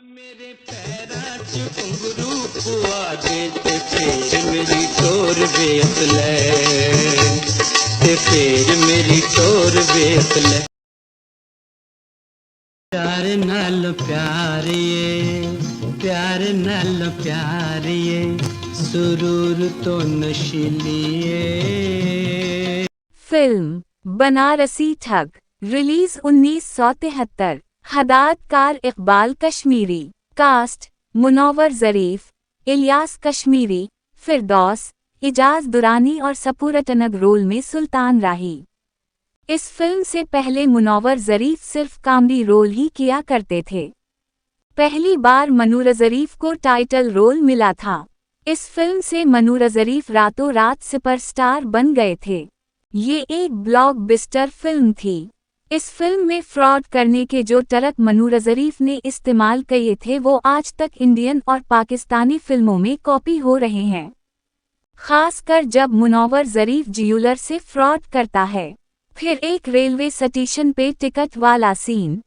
मेरे पैरां च घुंघरू पुआ दे ते फिर मेरी टोर वेख ले, ते फिर मेरी टोर वेख ले। प्यार नाल प्यारिए सुरूर तो नशीलिए। फिल्म बनारसी ठग रिलीज 1973। हदायतकार इकबाल कश्मीरी। कास्ट मुनव्वर ज़रीफ, इलियास कश्मीरी, फिरदौस, इजाज दुरानी और सपूरतनग रोल में सुल्तान राही। इस फिल्म से पहले मुनव्वर ज़रीफ सिर्फ कॉमेडी रोल ही किया करते थे। पहली बार मनूर ज़रीफ को टाइटल रोल मिला था। इस फिल्म से मनूर ज़रीफ रातों रात सुपरस्टार बन गए थे। ये एक ब्लॉकबस्टर फिल्म थी। इस फिल्म में फ्रॉड करने के जो ट्रिक मनूर ज़रीफ ने इस्तेमाल किए थे वो आज तक इंडियन और पाकिस्तानी फिल्मों में कॉपी हो रहे हैं। खासकर जब मुनव्वर ज़रीफ ज्यूलर से फ्रॉड करता है, फिर एक रेलवे स्टेशन पे टिकट वाला सीन,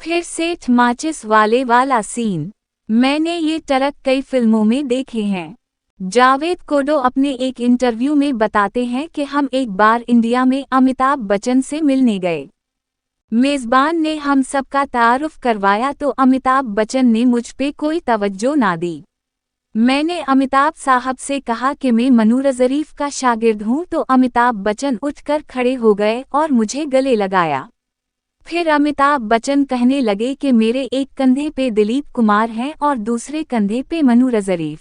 फिर सेठ माचिस वाला सीन। मैंने ये ट्रिक कई फिल्मों में देखे हैं। जावेद कोडो अपने एक इंटरव्यू में बताते हैं कि हम एक बार इंडिया में अमिताभ बच्चन से मिलने गए। मेज़बान ने हम सबका तारुफ करवाया तो अमिताभ बच्चन ने मुझ पे कोई तवज्जो ना दी। मैंने अमिताभ साहब से कहा कि मैं मनूर ज़रीफ का शागिर्द हूँ तो अमिताभ बच्चन उठकर खड़े हो गए और मुझे गले लगाया। फिर अमिताभ बच्चन कहने लगे कि मेरे एक कंधे पे दिलीप कुमार हैं और दूसरे कंधे पे मनूर ज़रीफ।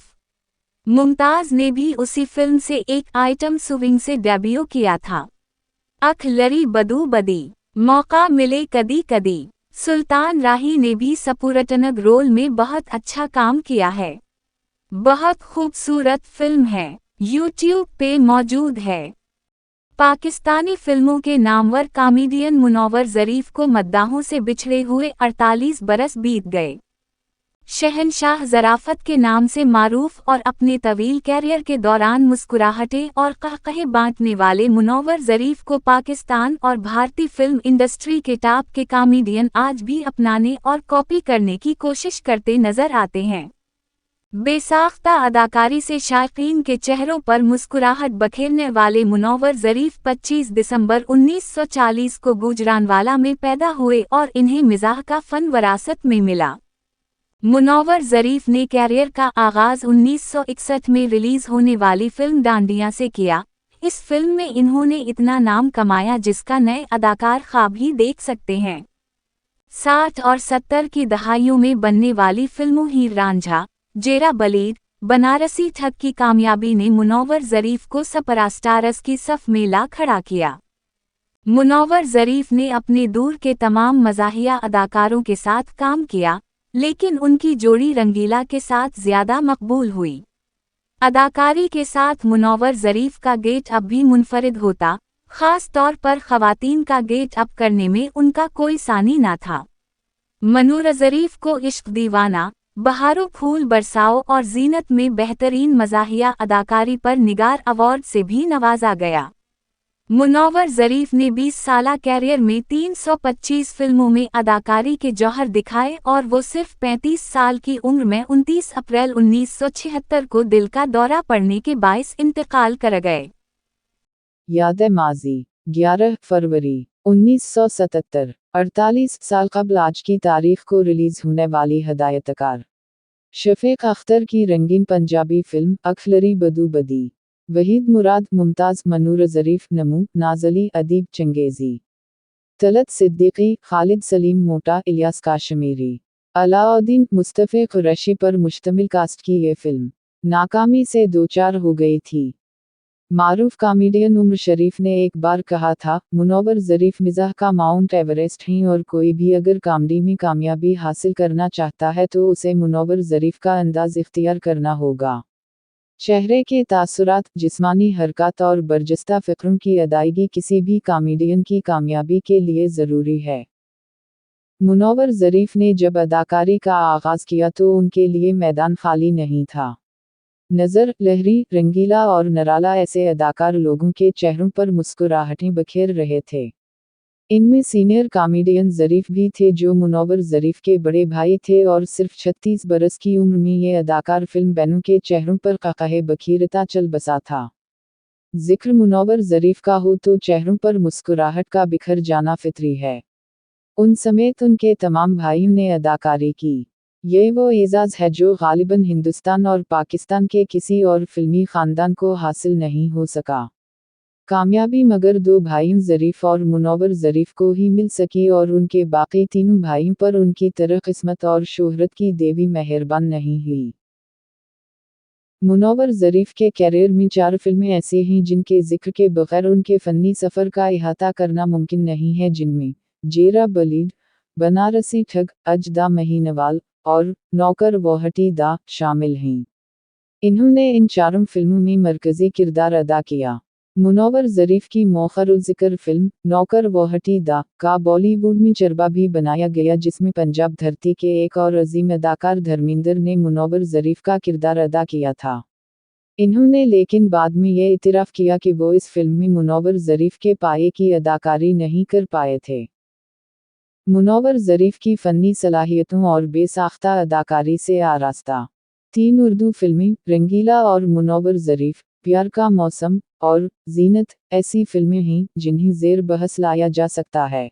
मुमताज़ ने भी उसी फिल्म से एक आइटम सॉन्ग से डेब्यू किया था। अख लरी बदू बदी, मौका मिले कदी कदी। सुल्तान राही ने भी सपूरतनग रोल में बहुत अच्छा काम किया है। बहुत खूबसूरत फिल्म है, यूट्यूब पे मौजूद है। पाकिस्तानी फिल्मों के नामवर कॉमेडियन मुनव्वर ज़रीफ को मद्दाहों से बिछड़े हुए 48 बरस बीत गए। शहंशाह ज़राफ़त के नाम से मारूफ और अपने तवील कैरियर के दौरान मुस्कुराहटें और कहकहे बांटने वाले मुनव्वर ज़रीफ को पाकिस्तान और भारतीय फिल्म इंडस्ट्री के टॉप के कॉमेडियन आज भी अपनाने और कॉपी करने की कोशिश करते नजर आते हैं। बेसाख्ता अदाकारी से शायकीन के चेहरों पर मुस्कुराहट बखेरने वाले मुनव्वर ज़रीफ 25 दिसंबर 1940 को गुजरानवाला में पैदा हुए और इन्हें मिज़ाह का फ़न विरासत में मिला। मुनव्वर ज़रीफ ने कैरियर का आगाज़ 1961 में रिलीज़ होने वाली फिल्म डांडिया से किया। इस फिल्म में इन्होंने इतना नाम कमाया जिसका नए अदाकार ख्वाब ही देख सकते हैं। 60 और 70 की दहाइयों में बनने वाली फिल्मों हीर रांझा, जेरा बलीद, बनारसी ठग की कामयाबी ने मुनव्वर ज़रीफ को सुपरस्टार्स की सफ में ला खड़ा किया। मुनव्वर ज़रीफ ने अपने दूर के तमाम मज़ाहिया अदाकारों के साथ काम किया, लेकिन उनकी जोड़ी रंगीला के साथ ज़्यादा मकबूल हुई। अदाकारी के साथ मुनव्वर ज़रीफ का गेट अप भी मुनफरिद होता, ख़ास तौर पर ख़वातीन का गेट अप करने में उनका कोई सानी ना था। मनूर ज़रीफ को इश्क दीवाना, बहारों फूल बरसाओ और जीनत में बेहतरीन मज़ाहिया अदाकारी पर निगार अवार्ड से भी नवाजा गया। मुनव्वर ज़रीफ ने 20 साला कैरियर में 325 फिल्मों में अदाकारी के जौहर दिखाए और वो सिर्फ 35 साल की उम्र में 29 अप्रैल 1976 को दिल का दौरा पड़ने के बाइस इंतकाल कर गए। याद माजी 11 फरवरी 1977, 48 साल कबल आज की तारीख को रिलीज होने वाली हदायतकार शफीक अख्तर की रंगीन पंजाबी फिल्म अखलरी बदू बदी। वहीद मुराद, मुमताज़, मनूर ज़रीफ, नमू, नाज़ली, अदीब चंगेज़ी, तलत सिद्दीकी, खालिद सलीम मोटा, इलियास काश्मीरी, अलाउद्दीन मुस्तफ़े कुरैशी पर मुश्तमिल कास्ट की ये फिल्म नाकामी से दोचार हो गई थी। मारूफ कॉमेडियन उमर शरीफ ने एक बार कहा था, मुनव्वर ज़रीफ मिज़ाह का माउंट एवरेस्ट हैं और कोई भी अगर कॉमेडी में कामयाबी हासिल करना चाहता है तो उसे मुनव्वर ज़रीफ का अंदाज़ इख्तियार करना होगा। चेहरे के तासुरात, जिस्मानी हरकत और बरजस्ता फ़िक्रों की अदायगी किसी भी कॉमेडियन की कामयाबी के लिए ज़रूरी है। मुनव्वर ज़रीफ ने जब अदाकारी का आगाज़ किया तो उनके लिए मैदान खाली नहीं था। नज़र, लहरी, रंगीला और नराला ऐसे अदाकार लोगों के चेहरों पर मुस्कुराहटें बखेर रहे थे। इनमें सीनियर कॉमेडियन ज़रीफ भी थे जो मुनव्वर ज़रीफ के बड़े भाई थे और सिर्फ 36 बरस की उम्र में ये अदाकार फिल्म बैनों के चेहरों पर क़क़ाए बखीरता चल बसा था। जिक्र मुनव्वर ज़रीफ का हो तो चेहरों पर मुस्कुराहट का बिखर जाना फितरी है। उन समेत उनके तमाम भाइयों ने अदाकारी की। ये वो एजाज़ है जो गालिबन हिंदुस्तान और पाकिस्तान के किसी और फिल्मी ख़ानदान को हासिल नहीं हो सका। कामयाबी मगर दो भाइयों ज़रीफ और मुनव्वर ज़रीफ को ही मिल सकी और उनके बाकी तीनों भाइयों पर उनकी तरह किस्मत और शोहरत की देवी मेहरबान नहीं हुई। मुनव्वर ज़रीफ के कैरियर में 4 फिल्में ऐसी हैं जिनके जिक्र के बगैर उनके फ़नी सफ़र का इहाता करना मुमकिन नहीं है, जिनमें जेरा बलीड, बनारसी ठग, अजदा महीनवाल और नौकर वोहटी दा शामिल हैं। इन्होंने इन चारों फिल्मों में मरकज़ी किरदार अदा किया। मुनव्वर ज़रीफ की मौखर-उल-ज़िक्र फिल्म नौकर वोहटी दा का बॉलीवुड में चरबा भी बनाया गया, जिसमें पंजाब धरती के एक और अजीम अदाकार धर्मेंद्र ने मुनव्वर ज़रीफ का किरदार अदा किया था। इन्होंने लेकिन बाद में ये इतिराफ़ किया कि वो इस फिल्म में मुनव्वर ज़रीफ के पाये की अदाकारी नहीं कर पाए थे। मुनव्वर ज़रीफ की फ़नी सलाहियतों और बेसाख्ता अदाकारी से आरास्ता 3 उर्दू फिल्में, रंगीला और मुनव्वर ज़रीफ, प्यार का मौसम और जीनत ऐसी फिल्में हैं जिन्हें ज़ेर बहस लाया जा सकता है।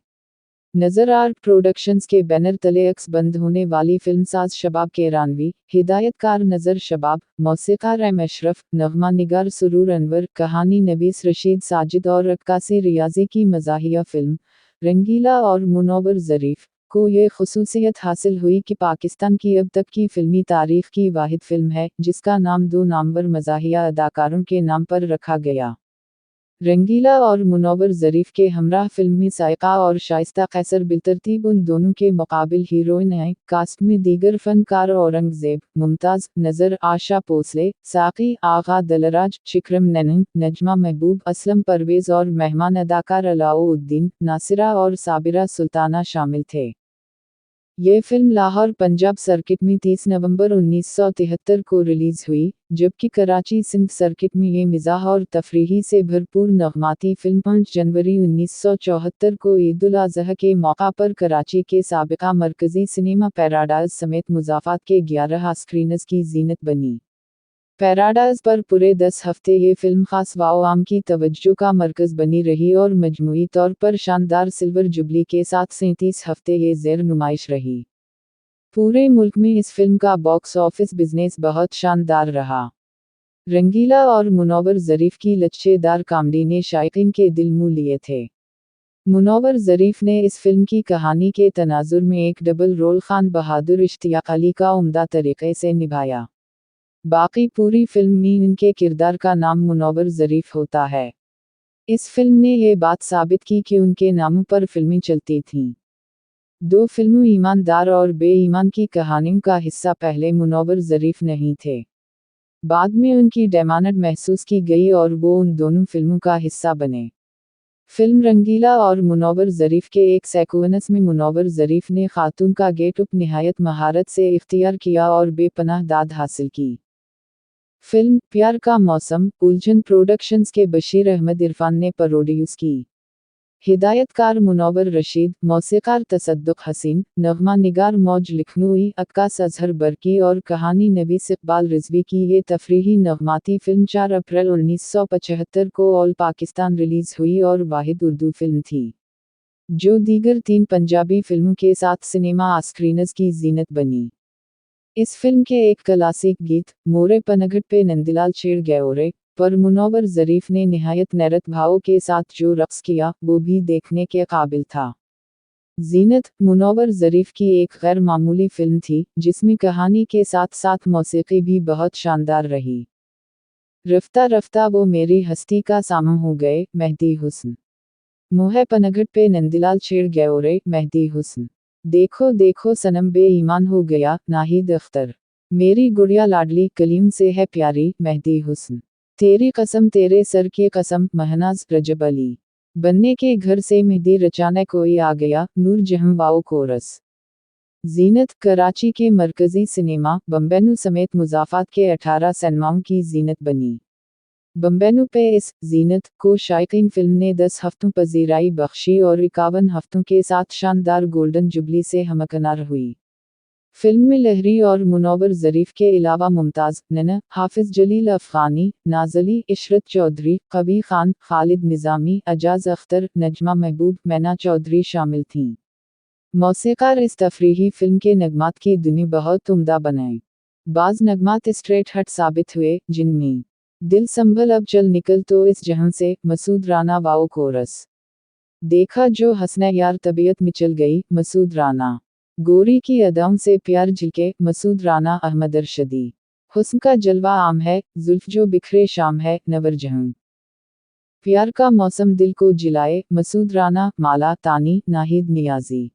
नज़र आर्ट प्रोडक्शंस के बैनर तले अक्स बंद होने वाली फिल्मसाज शबाब केरानवी, हिदायतकार नज़र शबाब, मौसीकार एम अशरफ, नग़मा निगार सुरूर अनवर, कहानी नवीस रशीद साजिद और अक्कासी रियाजी की मज़ाहिया फिल्म रंगीला और मुनव्वर ज़रीफ को ये ख़ुसूसियत हासिल हुई कि पाकिस्तान की अब तक की फ़िल्मी तारीख़ की वाहिद फ़िल्म है जिसका नाम 2 नामवर मज़ाहिया अदाकारों के नाम पर रखा गया। रंगीला और मुनव्वर ज़रीफ के हमराह फिल्म में साइक़ा और शाइस्ता कैसर बिलतरतीब उन दोनों के मुकाबिल हीरोइन हैं। कास्ट में दीगर फ़नकार औरंगज़ेब, मुमताज़, नज़र, आशा भोसले, साक़ी, आग़ा दलराज, शिक्रम नैनन, नजमा महबूब, असलम परवेज़ और मेहमान अदाकार अलाउद्दीन, नासिरा और साबिरा सुल्ताना शामिल थे। ये फिल्म लाहौर पंजाब सर्किट में 30 नवंबर 1973 को रिलीज़ हुई, जबकि कराची सिंध सर्किट में ये मिज़ाह और तफरीही से भरपूर नग़माती फिल्म 5 जनवरी 1974 को ईद उल अज़हा के मौका पर कराची के साबिक़ा मरकज़ी सिनेमा पैराडाइज़ समेत मुज़ाफ़ात के 11 स्क्रीनर्स की ज़ीनत बनी। पैराडाइज़ पर पूरे 10 हफ्ते ये फिल्म ख़ास व आवाम की तवज्जो का मरकज़ बनी रही और मजमूई तौर पर शानदार सिल्वर जुबली के साथ 37 हफ्ते ये ज़ेर नुमाइश रही। पूरे मुल्क में इस फिल्म का बॉक्स ऑफिस बिजनेस बहुत शानदार रहा। रंगीला और मुनव्वर ज़रीफ की लच्छेदार कॉमेडी ने शायकीन के दिल मोह लिए थे। मुनव्वर ज़रीफ ने इस फिल्म की कहानी के तनाजुर में एक डबल रोल खान बहादुर इश्तियाक अली का उम्दा तरीक़े से निभाया। बाकी पूरी फिल्म में इनके किरदार का नाम मुनव्वर ज़रीफ होता है। इस फिल्म ने ये बात साबित की कि उनके नामों पर फिल्में चलती थीं। 2 फिल्मों ईमानदार और बेईमान की कहानियों का हिस्सा पहले मुनव्वर ज़रीफ नहीं थे। बाद में उनकी डिमांड महसूस की गई और वो उन दोनों फिल्मों का हिस्सा बने। फिल्म रंगीला और मुनव्वर ज़रीफ के एक सेक्वेंस में मुनव्वर ज़रीफ ने खातून का गेटअप निहायत महारत से इख्तियार किया और बेपनाह दाद हासिल की। फिल्म प्यार का मौसम उलझन प्रोडक्शंस के बशीर अहमद इरफान ने प्रोड्यूस की। हिदायतकार मुनव्वर रशीद, मौसीकार तसद्दुक़ हसीन, नग़मा निगार मौज लिखनोई, अक्कास अज़हर बरकी और कहानी नवीस इक़बाल रिज़वी की ये तफरीही नग़माती फ़िल्म 4 अप्रैल 1975 को ऑल पाकिस्तान रिलीज़ हुई और वाहिद उर्दू फ़िल्म थी, जो दीगर 3 पंजाबी फ़िल्मों के साथ सिनेमा स्क्रीनर्स की ज़ीनत बनी। इस फिल्म के एक क्लासिक गीत मोरे पनघट पे नंदलाल छेड़ गयोरे पर मुनव्वर ज़रीफ ने निहायत नैरत भाव के साथ जो रक़्स किया वो भी देखने के काबिल था। जीनत मुनव्वर ज़रीफ की एक गैर मामूली फिल्म थी जिसमें कहानी के साथ साथ मौसीकी भी बहुत शानदार रही। रफ्ता रफ्ता वो मेरी हस्ती का सामा हो गए, मेहदी हुस्न। मोहे पनघट पे नंदलाल छेड़ गयोरे, मेहदी हुस्न। देखो देखो सनम बेईमान हो गया, नाहिद अख्तर। मेरी गुड़िया लाडली कलीम से है प्यारी, मेहदी हुस्न। तेरी कसम तेरे सर की कसम, महनाज रजब अली। बनने के घर से मेहंदी रचाने कोई आ गया, नूर जहां वाओ कोरस। जीनत कराची के मरकजी सिनेमा बम्बेनू समेत मुज़ाफ़ात के 18 सिनेमाओं की जीनत बनी। बम्बेनु पे इस जीनत को शायकीन फिल्म ने 10 हफ्तों पजीराई बख्शी और 51 हफ्तों के साथ शानदार गोल्डन जुबली से हमकनार हुई। फिल्म में लहरी और मुनव्वर ज़रीफ के अलावा मुमताज़, नैना, हाफिज़ जलील अफ़ग़ानी, नाज़ली, इशरत चौधरी, कबीर खान, खालिद निज़ामी, अजाज़ अख्तर, नजमा महबूब, मैना चौधरी शामिल थीं। मौसीक़ार इस तफरीही फिल्म के नगमात की धुनी बहुत उम्दा बनाए। बाज़ नगमात स्ट्रेट हट साबित हुए, जिनमें दिल संभल अब चल निकल तो इस जहां से, मसूद राना वाओ कोरस, देखा जो हंसना यार तबीयत मिचल गई, मसूद राना, गोरी की अदाओं से प्यार झिलके, मसूद राना, अहमद अरशदी, हुस्न का जलवा आम है, जुल्फ जो बिखरे शाम है, नवरजहां, प्यार का मौसम दिल को जिलाए, मसूद राना, माला तानी, नाहिद नियाजी,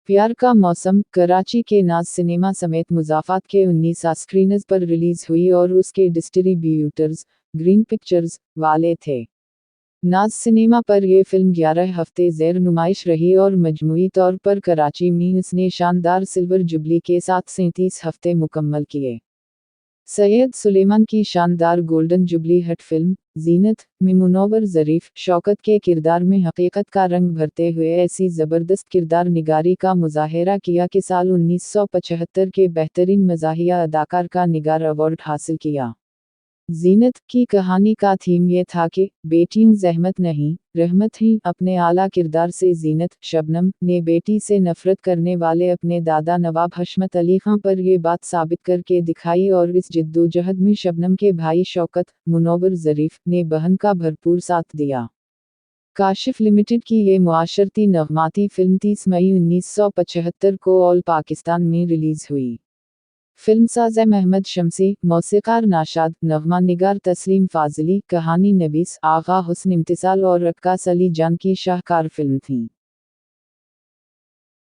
प्यार का मौसम, कराची के नाज सिनेमा समेत मुज़ाफ़ात के 19 स्क्रीनर्स पर रिलीज़ हुई और उसके डिस्ट्रीब्यूटर्स ग्रीन पिक्चर्स वाले थे। नाज सिनेमा पर यह फिल्म 11 हफ्ते ज़ेर नुमाइश रही और मजमूई तौर पर कराची में इसने शानदार सिल्वर जुबली के साथ 37 हफ्ते मुकम्मल किए। सैयद सुलेमान की शानदार गोल्डन जुबली हट फिल्म जीनत में मुनव्वर ज़रीफ शौकत के किरदार में हकीकत का रंग भरते हुए ऐसी ज़बरदस्त किरदार निगारी का मुज़ाहिरा किया कि साल 1975 के बेहतरीन मज़ाहिया अदाकार का निगार अवार्ड हासिल किया। जीनत की कहानी का थीम ये था कि बेटियों ज़हमत नहीं, रहमत ही। अपने आला किरदार से जीनत शबनम ने बेटी से नफरत करने वाले अपने दादा नवाब हशमत अली खां पर ये बात साबित करके दिखाई और इस जिद्दोजहद में शबनम के भाई शौकत मुनव्वर ज़रीफ ने बहन का भरपूर साथ दिया। काशिफ लिमिटेड की ये मुआशरती नगमाती फिल्म 30 मई 1975 को ऑल पाकिस्तान में रिलीज़ हुई। फिल्मसाज़ अहमद शमसी, मौसीक़ार नाशाद, नग़मा निगार तस्लीम फ़ाज़ली, कहानी नबीस, आगा हुस्न इम्तिसाल और रक्कास अली जान की शाहकार फिल्म थी।